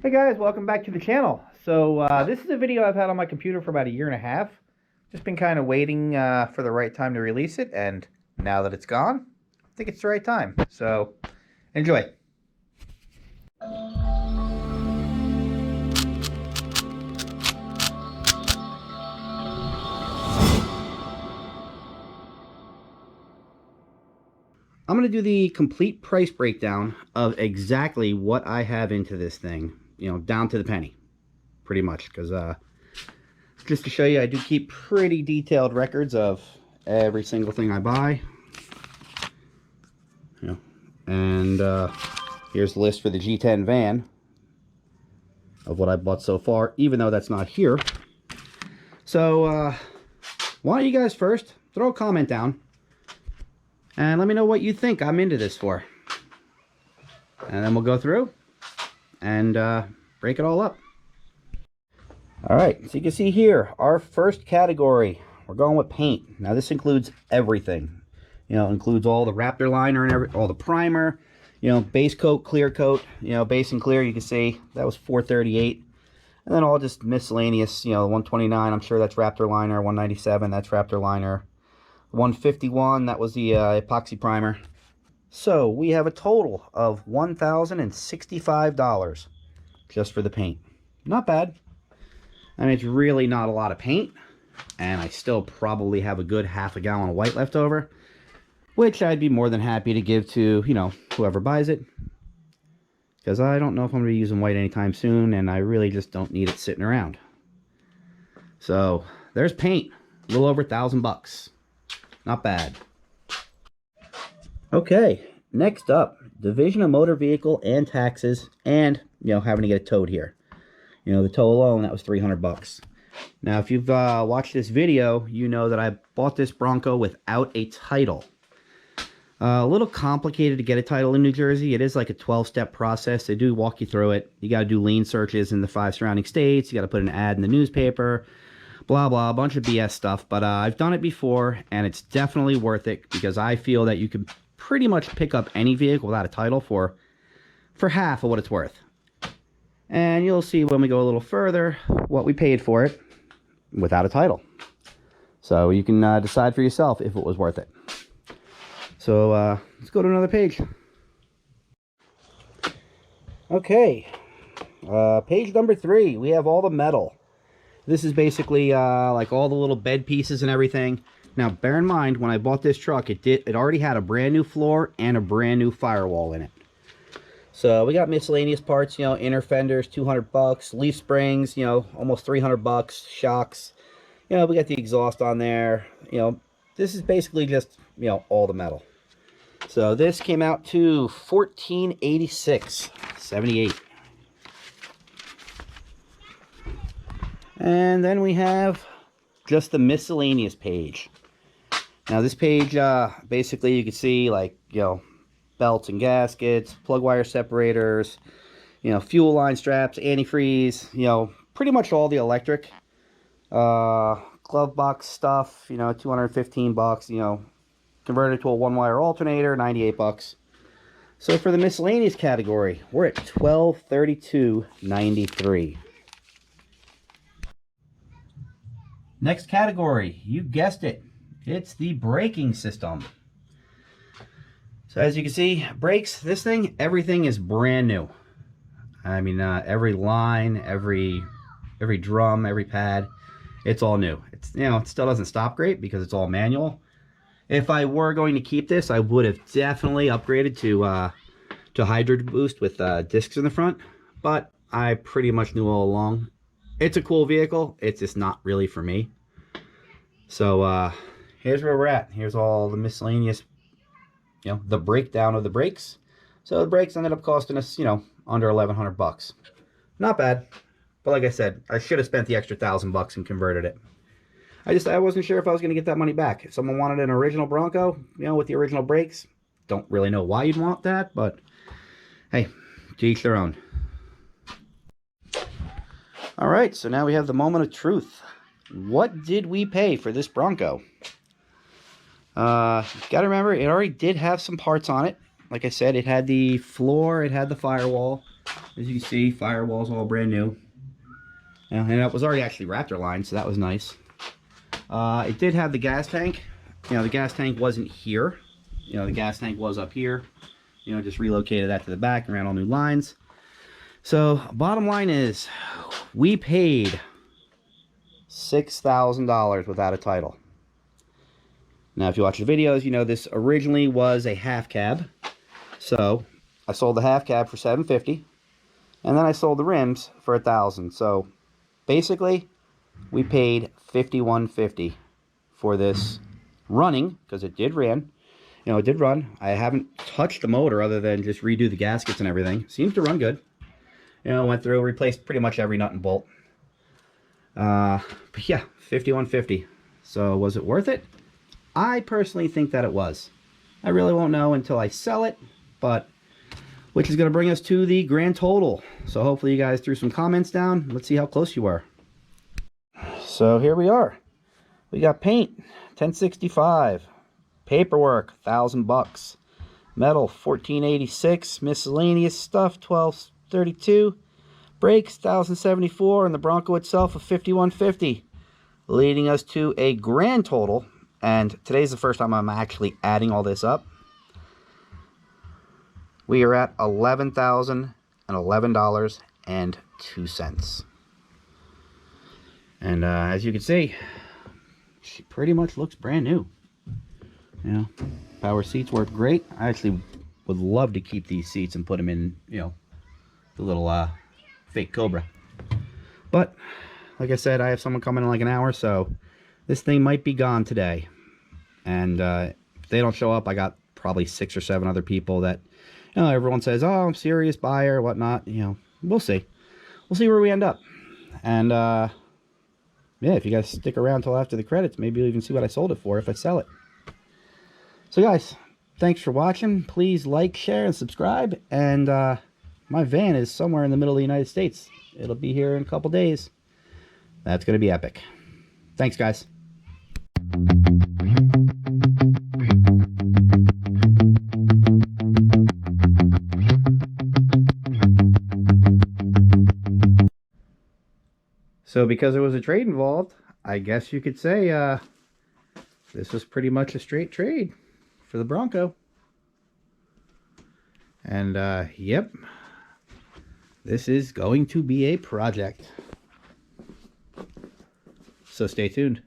Hey guys, welcome back to the channel. So this is a video I've had on my computer for about a year and a half. Just been kind of waiting for the right time to release it, and now that it's gone, I think it's the right time. So enjoy. I'm going to do the complete price breakdown of exactly what I have into this thing, down to the penny, pretty much, because just to show you, I do keep pretty detailed records of every single thing I buy. And here's the list for the G10 van of what I bought so far, even though that's not here. So why don't you guys first throw a comment down and let me know what you think I'm into this for. And then we'll go through and break it all up. Alright, so you can see here, our first category, we're going with paint. Now this includes everything. Includes all the Raptor liner and all the primer, base coat, clear coat, base and clear, you can see that was $438. And then all just miscellaneous, 129, I'm sure that's Raptor liner, 197, that's Raptor liner. 151, that was the epoxy primer. So we have a total of $1,065 just for the paint. Not bad. I mean, it's really not a lot of paint, and I still probably have a good half a gallon of white left over, which I'd be more than happy to give to, whoever buys it, because I don't know if I'm going to be using white anytime soon, and I really just don't need it sitting around. So there's paint, a little over $1,000. Not bad. Okay, next up, Division of Motor Vehicle and taxes, and having to get it towed here. The tow alone, that was $300. Now, if you've watched this video, you know that I bought this Bronco without a title. A little complicated to get a title in New Jersey. It is like a 12-step process. They do walk you through it. You got to do lien searches in the 5 surrounding states. You got to put an ad in the newspaper. Blah, blah, a bunch of BS stuff. But I've done it before, and it's definitely worth it because I feel that you can pretty much pick up any vehicle without a title for half of what it's worth. And you'll see when we go a little further what we paid for it without a title. So you can decide for yourself if it was worth it. So let's go to another page. Okay, page number 3, we have all the metal. This is basically like all the little bed pieces and everything. Now, bear in mind, when I bought this truck, it already had a brand new floor and a brand new firewall in it. So we got miscellaneous parts, inner fenders, $200, leaf springs, almost $300, shocks. We got the exhaust on there. This is basically just, all the metal. So this came out to $1486.78. And then we have just the miscellaneous page. Now this page, basically you can see like, belts and gaskets, plug wire separators, fuel line straps, antifreeze, pretty much all the electric. Glove box stuff, $215, converted to a 1-wire alternator, $98. So for the miscellaneous category, we're at $1232.93. Next category, you guessed it, it's the braking system. So as you can see, brakes, this thing, everything is brand new. I mean, every line, every drum, every pad, it's all new. It's, it still doesn't stop great because it's all manual. If I were going to keep this, I would have definitely upgraded to Hydro Boost with discs in the front, but I pretty much knew all along. It's a cool vehicle, it's just not really for me. So here's where we're at. Here's all the miscellaneous, the breakdown of the brakes. So the brakes ended up costing us, under $1,100. Not bad, but like I said, I should have spent the extra $1,000 and converted it. I wasn't sure if I was going to get that money back. If someone wanted an original Bronco, with the original brakes, don't really know why you'd want that, but hey, to each their own. All right, so now we have the moment of truth. What did we pay for this Bronco? Gotta remember, it already did have some parts on it. Like I said, it had the floor, it had the firewall. As you can see, firewall's all brand new. And it was already actually Raptor line, so that was nice. It did have the gas tank. You know, the gas tank wasn't here. You know, the gas tank was up here. You know, just relocated that to the back and ran all new lines. So, bottom line is, we paid $6,000 without a title. Now, if you watch the videos, you know this originally was a half cab. So, I sold the half cab for $750, and then I sold the rims for $1,000. So, basically, we paid $5,150 for this running, because it did run. You know, it did run. I haven't touched the motor other than just redo the gaskets and everything. Seems to run good. You know, went through, replaced pretty much every nut and bolt. But yeah, $5,150. So was it worth it? I personally think that it was. I really won't know until I sell it, but which is going to bring us to the grand total. So hopefully you guys threw some comments down. Let's see how close you were. So here we are. We got paint, $1,065. Paperwork, $1,000. Metal, $1,486. Miscellaneous stuff, $1,232. Brakes, $1,074, and the Bronco itself of $5,150, leading us to a grand total. And today's the first time I'm actually adding all this up. We are at $11,011.02. And as you can see, she pretty much looks brand new. You know, power seats work great. I actually would love to keep these seats and put them in, you know, the little fake Cobra. But like I said, I have someone coming in like an hour, so this thing might be gone today. And if they don't show up, I got probably 6 or 7 other people that, you know, everyone says, oh, I'm serious buyer, whatnot. You know, we'll see. We'll see where we end up. And yeah, if you guys stick around till after the credits, maybe you'll even see what I sold it for if I sell it. So guys, thanks for watching. Please like, share, and subscribe. And my van is somewhere in the middle of the United States. It'll be here in a couple days. That's going to be epic. Thanks, guys. So because there was a trade involved, I guess you could say this was pretty much a straight trade for the Bronco. And yep, this is going to be a project. So stay tuned.